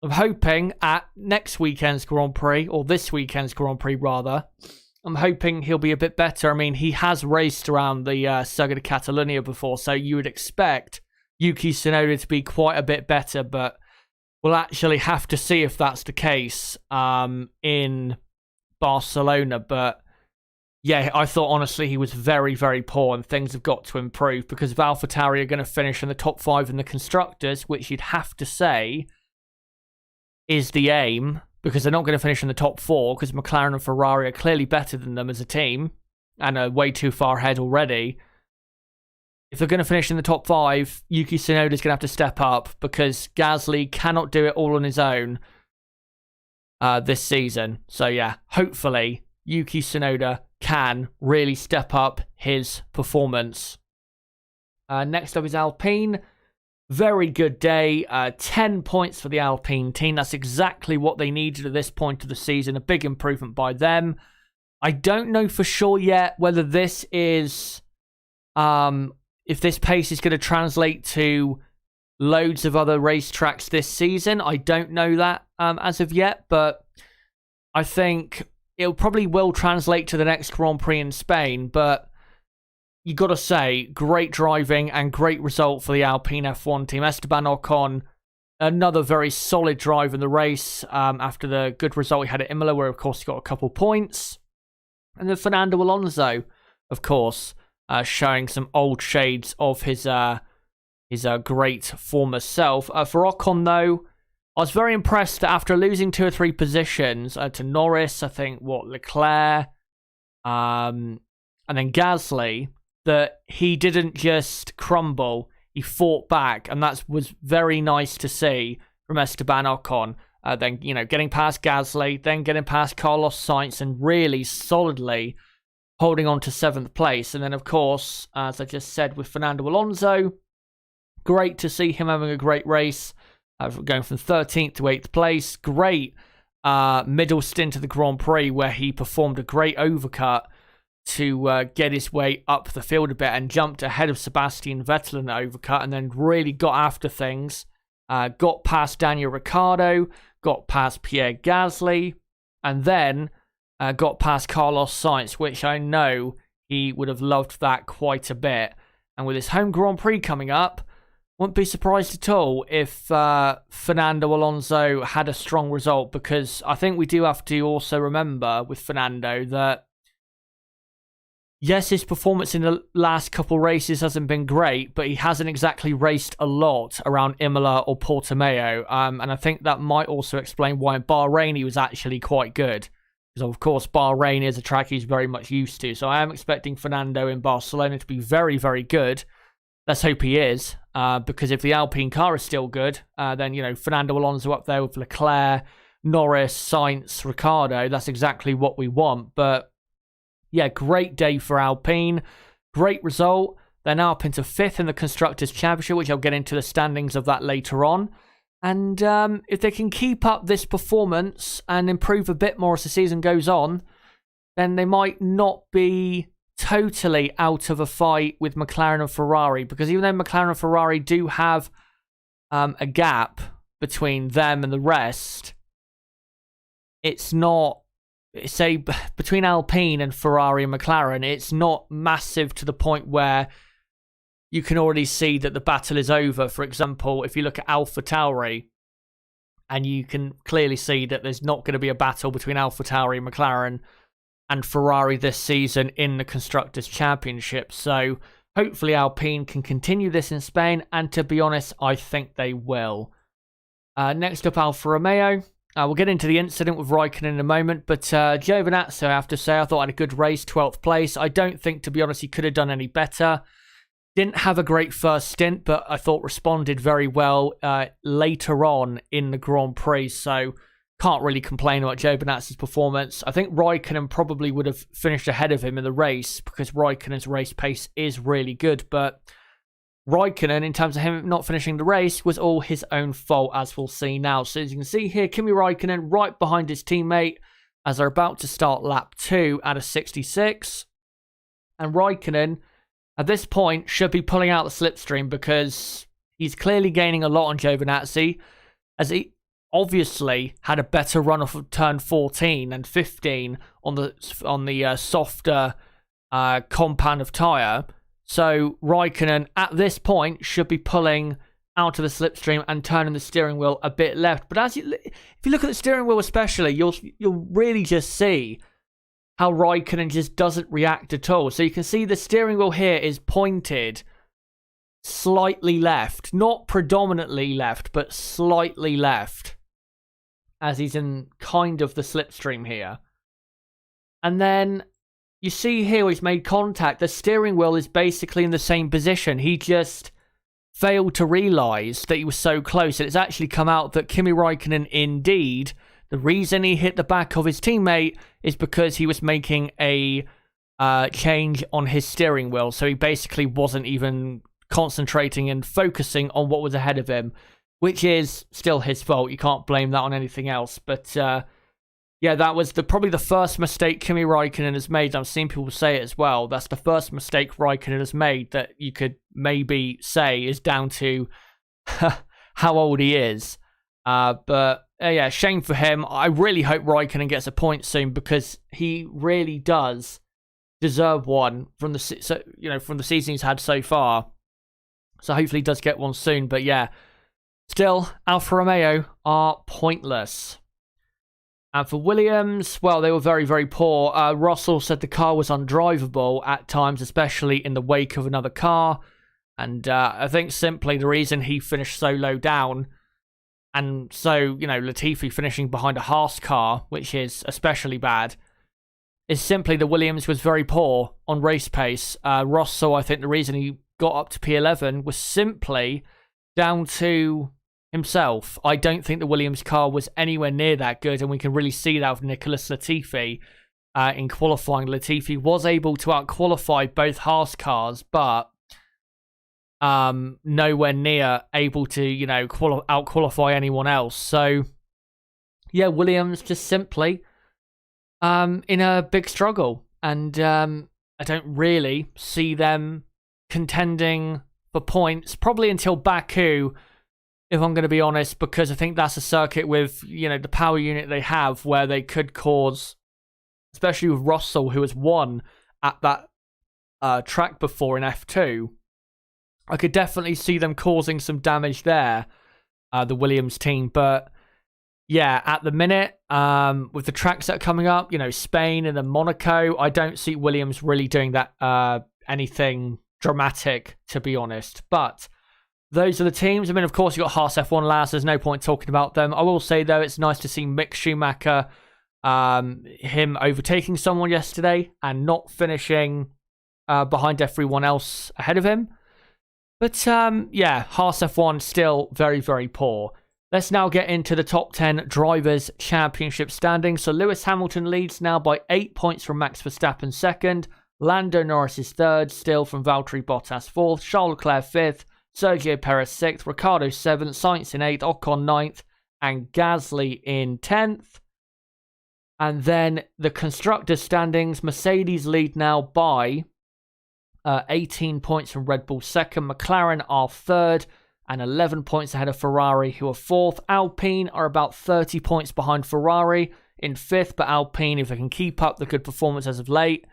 I'm hoping at next weekend's Grand Prix, or this weekend's Grand Prix rather, I'm hoping he'll be a bit better. I mean, he has raced around the Circuit of Catalunya before, so you would expect Yuki Tsunoda to be quite a bit better, but we'll actually have to see if that's the case in Barcelona. But yeah, I thought honestly he was very, very poor, and things have got to improve because if AlphaTauri are going to finish in the top 5 in the constructors, which you'd have to say is the aim, because they're not going to finish in the top 4 because McLaren and Ferrari are clearly better than them as a team and are way too far ahead already. If they're going to finish in the top 5, Yuki Tsunoda is going to have to step up because Gasly cannot do it all on his own this season. So yeah, hopefully Yuki Tsunoda can really step up his performance. Next up is Alpine. Very good day. 10 points for the Alpine team. That's exactly what they needed at this point of the season. A big improvement by them. I don't know for sure yet whether this is... if this pace is going to translate to loads of other racetracks this season. I don't know that as of yet, but I think it probably will translate to the next Grand Prix in Spain. But you got to say, great driving and great result for the Alpine F1 team. Esteban Ocon, another very solid drive in the race after the good result he had at Imola, where of course he got a couple points. And then Fernando Alonso, of course, showing some old shades of his great former self. For Ocon, though, I was very impressed that after losing 2 or 3 positions to Norris, I think, Leclerc, and then Gasly, that he didn't just crumble. He fought back, and that was very nice to see from Esteban Ocon. Then, getting past Gasly, then getting past Carlos Sainz, and really solidly holding on to 7th place. And then, of course, as I just said, with Fernando Alonso, great to see him having a great race, going from 13th to 8th place. Great middle stint of the Grand Prix where he performed a great overcut to get his way up the field a bit and jumped ahead of Sebastian Vettel in the overcut, and then really got after things. Got past Daniel Ricardo, got past Pierre Gasly, and then got past Carlos Sainz, which I know he would have loved that quite a bit. And with his home Grand Prix coming up, Wouldn't be surprised at all if Fernando Alonso had a strong result, because I think we do have to also remember with Fernando that, yes, his performance in the last couple races hasn't been great, but he hasn't exactly raced a lot around Imola or Portimao. And I think that might also explain why in Bahrain he was actually quite good. Because, of course, Bahrain is a track he's very much used to. So I am expecting Fernando in Barcelona to be very, very good. Let's hope he is. Because if the Alpine car is still good, then, Fernando Alonso up there with Leclerc, Norris, Sainz, Ricardo, that's exactly what we want. But yeah, great day for Alpine. Great result. They're now up into 5th in the Constructors' Championship, which I'll get into the standings of that later on. And if they can keep up this performance and improve a bit more as the season goes on, then they might not be totally out of a fight with McLaren and Ferrari. Because even though McLaren and Ferrari do have a gap between them and the rest, it's not, say, between Alpine and Ferrari and McLaren, it's not massive to the point where you can already see that the battle is over. For example, if you look at AlphaTauri, and you can clearly see that there's not going to be a battle between AlphaTauri, McLaren, and Ferrari this season in the Constructors' Championship. So hopefully Alpine can continue this in Spain, and to be honest, I think they will. Next up, Alfa Romeo. We'll get into the incident with Raikkonen in a moment, but Giovinazzi, I have to say, I thought had a good race, 12th place. I don't think, to be honest, he could have done any better. Didn't have a great first stint, but I thought responded very well later on in the Grand Prix, so can't really complain about Giovinazzi's performance. I think Raikkonen probably would have finished ahead of him in the race, because Raikkonen's race pace is really good, but Raikkonen, in terms of him not finishing the race, was all his own fault, as we'll see now. So as you can see here, Kimi Raikkonen right behind his teammate as they're about to start lap 2 at a 66. And Raikkonen, at this point, should be pulling out the slipstream, because he's clearly gaining a lot on Giovinazzi, as he obviously had a better run off of turn 14 and 15 on the softer compound of tyre. So Raikkonen, at this point, should be pulling out of the slipstream and turning the steering wheel a bit left. But if you look at the steering wheel especially, you'll really just see how Raikkonen just doesn't react at all. So you can see the steering wheel here is pointed slightly left. Not predominantly left, but slightly left, as he's in kind of the slipstream here. And then you see here he's made contact. The steering wheel is basically in the same position. He just failed to realise that he was so close. And it's actually come out that Kimi Raikkonen, indeed, the reason he hit the back of his teammate is because he was making a change on his steering wheel. So he basically wasn't even concentrating and focusing on what was ahead of him, which is still his fault. You can't blame that on anything else. But yeah, that was probably the first mistake Kimi Raikkonen has made. I've seen people say it as well. That's the first mistake Raikkonen has made that you could maybe say is down to how old he is. But yeah, shame for him. I really hope Raikkonen gets a point soon, because he really does deserve one from the season he's had so far. So hopefully he does get one soon. But yeah, still, Alfa Romeo are pointless. And for Williams, well, they were very, very poor. Russell said the car was undrivable at times, especially in the wake of another car. And I think simply the reason he finished so low down, and so, Latifi finishing behind a Haas car, which is especially bad, is simply the Williams was very poor on race pace. Russell, I think the reason he got up to P11 was simply down to himself. I don't think the Williams car was anywhere near that good, and we can really see that with Nicholas Latifi in qualifying. Latifi was able to out-qualify both Haas cars, but nowhere near able to, out-qualify anyone else. So, yeah, Williams just simply in a big struggle, and I don't really see them contending for points, probably until Baku, if I'm going to be honest, because I think that's a circuit with, the power unit they have where they could cause, especially with Russell, who has won at that track before in F2, I could definitely see them causing some damage there, the Williams team. But yeah, at the minute, with the tracks that are coming up, Spain and then Monaco, I don't see Williams really doing that anything dramatic, to be honest. But those are the teams. I mean, of course, you've got Haas F1 last. There's no point talking about them. I will say, though, it's nice to see Mick Schumacher, him overtaking someone yesterday and not finishing behind everyone else ahead of him. But, yeah, Haas F1 still very, very poor. Let's now get into the top 10 Drivers' Championship standings. So Lewis Hamilton leads now by 8 points from Max Verstappen second. Lando Norris is third, still from Valtteri Bottas fourth. Charles Leclerc fifth. Sergio Perez 6th, Ricardo 7th, Sainz in 8th, Ocon 9th, and Gasly in 10th. And then the constructors' standings, Mercedes lead now by 18 points from Red Bull 2nd, McLaren are 3rd, and 11 points ahead of Ferrari, who are 4th. Alpine are about 30 points behind Ferrari in 5th, but Alpine, if they can keep up the good performance as of late,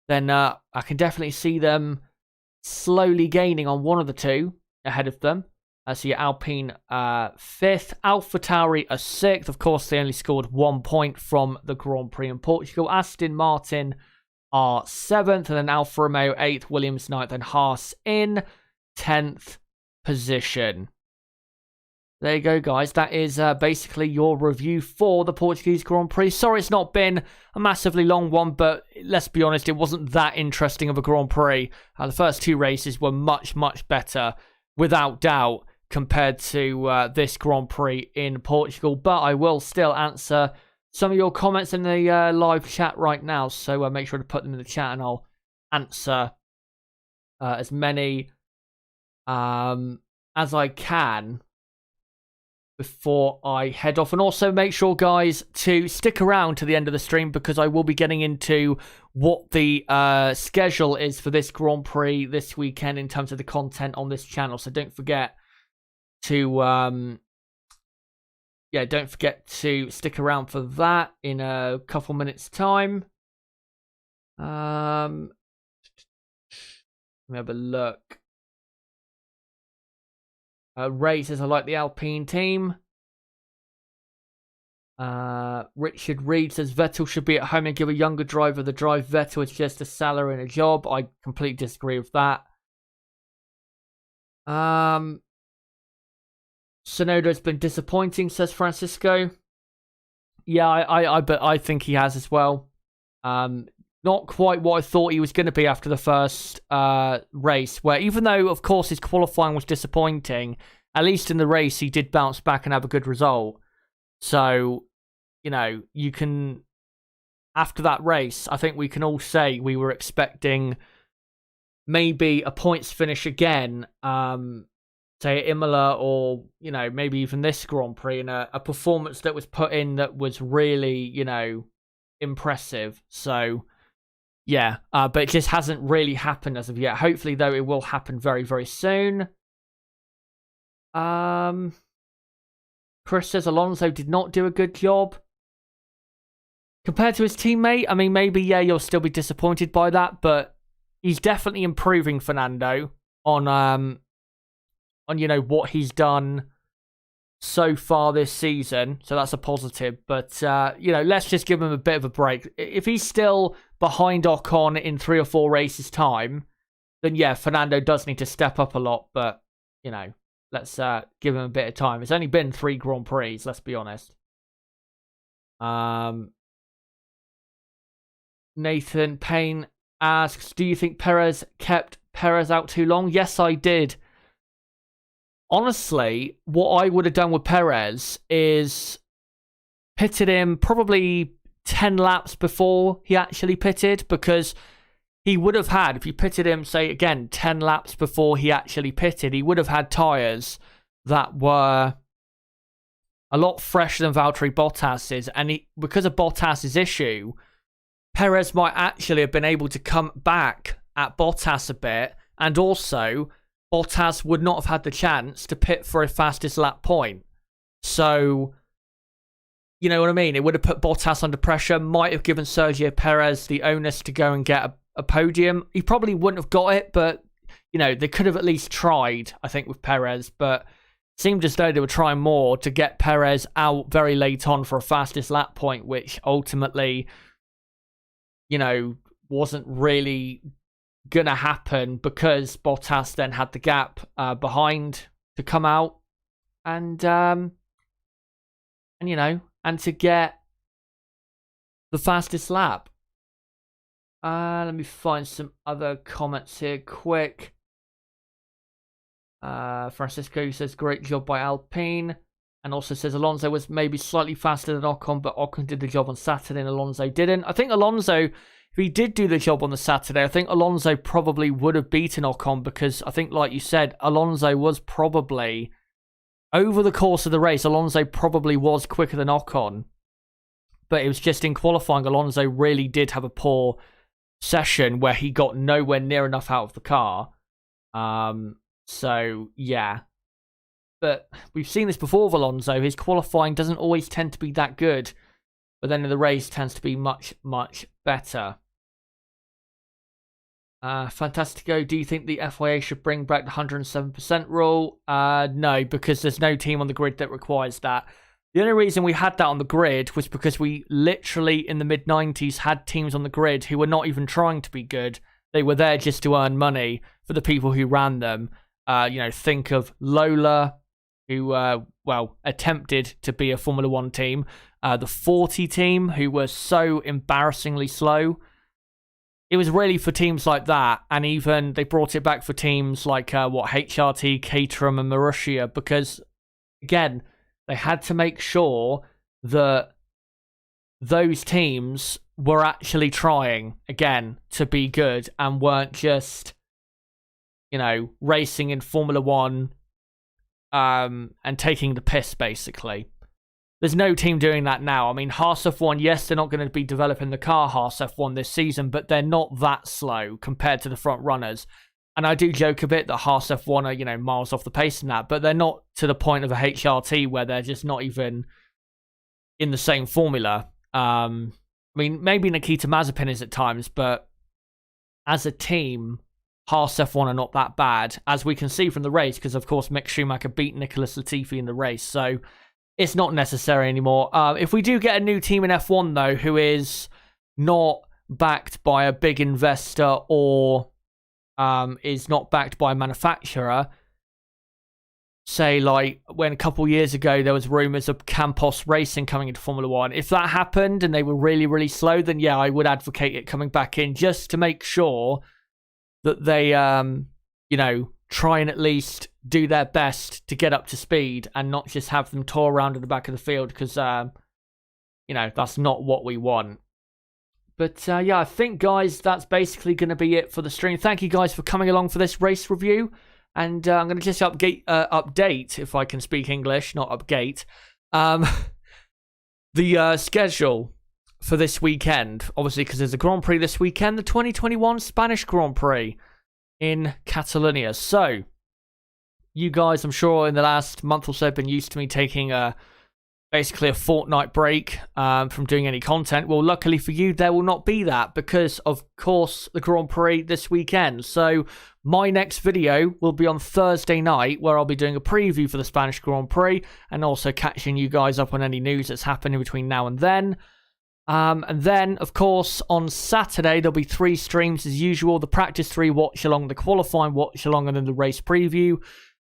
then I can definitely see them slowly gaining on one of the two ahead of them. So yeah, Alpine 5th, AlphaTauri are 6th. Of course, they only scored 1 point from the Grand Prix in Portugal. Aston Martin are 7th, and then Alfa Romeo 8th, Williams 9th, and Haas in 10th position. There you go, guys. That is basically your review for the Portuguese Grand Prix. Sorry it's not been a massively long one, but let's be honest, it wasn't that interesting of a Grand Prix. The first two races were much, much better, without doubt, compared to this Grand Prix in Portugal. But I will still answer some of your comments in the live chat right now, so make sure to put them in the chat and I'll answer as many as I can before I head off. And also make sure, guys, to stick around to the end of the stream, because I will be getting into what the schedule is for this Grand Prix this weekend in terms of the content on this channel. So don't forget to don't forget to stick around for that in a couple minutes time. Let me have a look. Ray says, I like the Alpine team. Richard Reed says, Vettel should be at home and give a younger driver the drive. Vettel is just a salary and a job. I completely disagree with that. Sonoda's been disappointing, says Francisco. Yeah, but I think he has as well. Not quite what I thought he was going to be after the first race, where even though, of course, his qualifying was disappointing, at least in the race he did bounce back and have a good result. So, you can, after that race, I think we can all say we were expecting maybe a points finish again, say at Imola, or, maybe even this Grand Prix, and a performance that was put in that was really, impressive. So, yeah, but it just hasn't really happened as of yet. Hopefully, though, it will happen very, very soon. Chris says Alonso did not do a good job compared to his teammate. I mean, maybe, yeah, you'll still be disappointed by that, but he's definitely improving, Fernando, on what he's done so far this season. So that's a positive. But, let's just give him a bit of a break. If he's still behind Ocon in 3 or 4 races' time, then, yeah, Fernando does need to step up a lot. But, let's give him a bit of time. It's only been 3 Grand Prix, let's be honest. Nathan Payne asks, do you think Perez kept Perez out too long? Yes, I did. Honestly, what I would have done with Perez is pitted him probably 10 laps before he actually pitted, because he would have had, if you pitted him, say, again, 10 laps before he actually pitted, he would have had tyres that were a lot fresher than Valtteri Bottas's. And because of Bottas's issue, Perez might actually have been able to come back at Bottas a bit, and also Bottas would not have had the chance to pit for a fastest lap point. So, you know what I mean? It would have put Bottas under pressure, might have given Sergio Perez the onus to go and get a podium. He probably wouldn't have got it, but, they could have at least tried, I think, with Perez, but it seemed as though they were trying more to get Perez out very late on for a fastest lap point, which ultimately, wasn't really going to happen because Bottas then had the gap behind to come out and to get the fastest lap. Let me find some other comments here quick. Francisco says, great job by Alpine. And also says Alonso was maybe slightly faster than Ocon, but Ocon did the job on Saturday and Alonso didn't. I think Alonso, if he did do the job on the Saturday, I think Alonso probably would have beaten Ocon because I think, like you said, Alonso was probably, over the course of the race, Alonso probably was quicker than Ocon. But it was just in qualifying, Alonso really did have a poor session where he got nowhere near enough out of the car. So, yeah. But we've seen this before with Alonso. His qualifying doesn't always tend to be that good. But then in the race tends to be much, much better. Fantastico, do you think the FIA should bring back the 107% rule? No, because there's no team on the grid that requires that. The only reason we had that on the grid was because we literally, in the mid-90s, had teams on the grid who were not even trying to be good. They were there just to earn money for the people who ran them. Think of Lola, who, attempted to be a Formula One team. The 40 team, who were so embarrassingly slow. It was really for teams like that, and even they brought it back for teams like, HRT, Caterham, and Marussia, because, again, they had to make sure that those teams were actually trying, again, to be good and weren't just, racing in Formula One and taking the piss, basically. There's no team doing that now. I mean, Haas F1, yes, they're not going to be developing the car Haas F1 this season, but they're not that slow compared to the front runners. And I do joke a bit that Haas F1 are, miles off the pace in that, but they're not to the point of a HRT where they're just not even in the same formula. Maybe Nikita Mazepin is at times, but as a team, Haas F1 are not that bad, as we can see from the race, because, of course, Mick Schumacher beat Nicholas Latifi in the race, so it's not necessary anymore. If we do get a new team in F1, though, who is not backed by a big investor or is not backed by a manufacturer, say like when a couple years ago there was rumours of Campos Racing coming into Formula One. If that happened and they were really, really slow, then yeah, I would advocate it coming back in just to make sure that they, try and at least do their best to get up to speed and not just have them tour around at the back of the field because, that's not what we want. But, I think, guys, that's basically going to be it for the stream. Thank you, guys, for coming along for this race review. And I'm going to just update, if I can speak English, not upgate, the schedule for this weekend. Obviously, because there's a Grand Prix this weekend, the 2021 Spanish Grand Prix in Catalonia. So, you guys, I'm sure, in the last month or so have been used to me taking basically a fortnight break from doing any content. Well, luckily for you, there will not be that because, of course, the Grand Prix this weekend. So my next video will be on Thursday night, where I'll be doing a preview for the Spanish Grand Prix and also catching you guys up on any news that's happening between now and then. And then, of course, on Saturday, there'll be 3 streams as usual. The Practice 3 watch-along, the Qualifying watch-along, and then the race preview.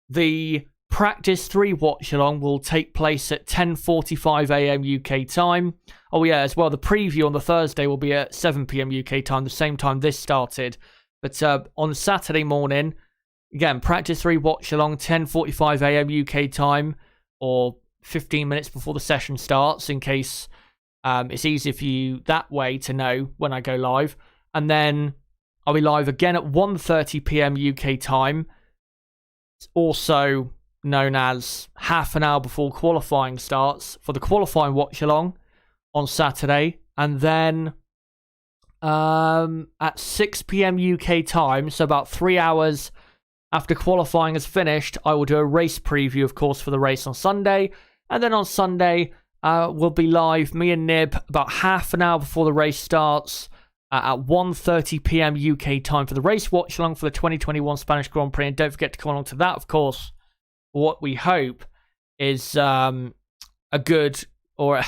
The Practice 3 watch-along will take place at 10:45 a.m. UK time. Oh yeah, as well, the preview on the Thursday will be at 7 p.m. UK time, the same time this started. But on Saturday morning, again, Practice 3 watch-along, 10:45 a.m. UK time, or 15 minutes before the session starts, in case it's easier for you that way to know when I go live. And then I'll be live again at 1:30 p.m. UK time. It's also known as half an hour before qualifying starts for the Qualifying watch-along on Saturday. And then at 6 p.m. UK time, so about 3 hours after qualifying is finished, I will do a race preview, of course, for the race on Sunday. And then on Sunday, we'll be live, me and Nib, about half an hour before the race starts, at 1:30 p.m. UK time for the race watch along for the 2021 Spanish Grand Prix. And don't forget to come along to that, of course. What we hope is a good, or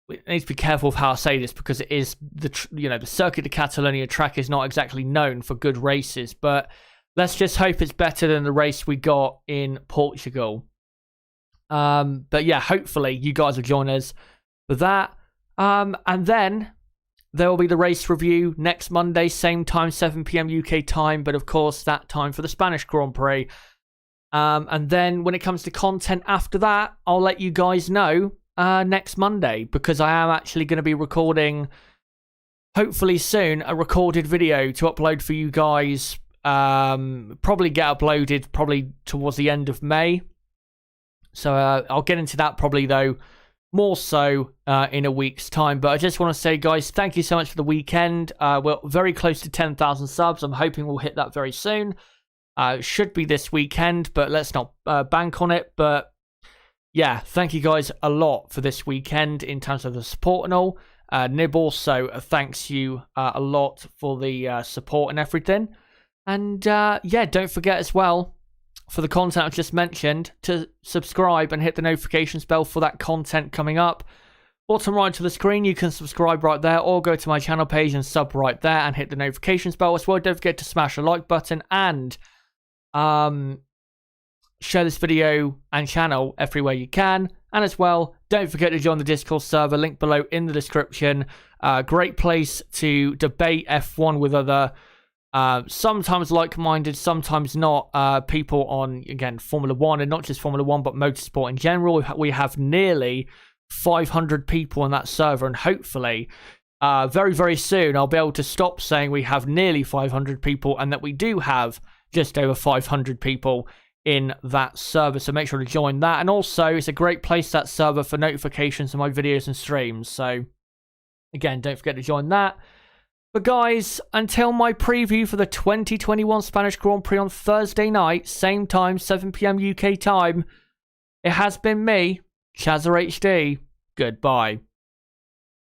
we need to be careful of how I say this because it is the Circuit de Catalunya track is not exactly known for good races, but let's just hope it's better than the race we got in Portugal. But yeah, hopefully you guys will join us for that. And then there will be the race review next Monday, same time, 7 p.m. UK time, but of course that time for the Spanish Grand Prix. And then when it comes to content after that, I'll let you guys know next Monday, because I am actually going to be recording, hopefully soon, a recorded video to upload for you guys. Probably get uploaded probably towards the end of May. So I'll get into that probably, though, more so in a week's time. But I just want to say, guys, thank you so much for the weekend. We're very close to 10,000 subs. I'm hoping we'll hit that very soon. Should be this weekend, but let's not bank on it. But yeah, thank you guys a lot for this weekend in terms of the support and all. Nib also thanks you a lot for the support and everything. And yeah, don't forget as well, for the content I've just mentioned, to subscribe and hit the notifications bell for that content coming up. Bottom right of the screen, you can subscribe right there, or go to my channel page and sub right there and hit the notifications bell as well. Don't forget to smash the like button and share this video and channel everywhere you can. And as well, don't forget to join the Discord server, link below in the description. Great place to debate F1 with other sometimes like-minded, sometimes not, people on, again, Formula 1, and not just Formula 1, but motorsport in general. We have nearly 500 people on that server, and hopefully very, very soon I'll be able to stop saying we have nearly 500 people and that we do have just over 500 people in that server. So make sure to join that. And also, it's a great place, that server, for notifications of my videos and streams. So again, don't forget to join that. But guys, until my preview for the 2021 Spanish Grand Prix on Thursday night, same time, 7 p.m. UK time, it has been me, Chazza HD. Goodbye.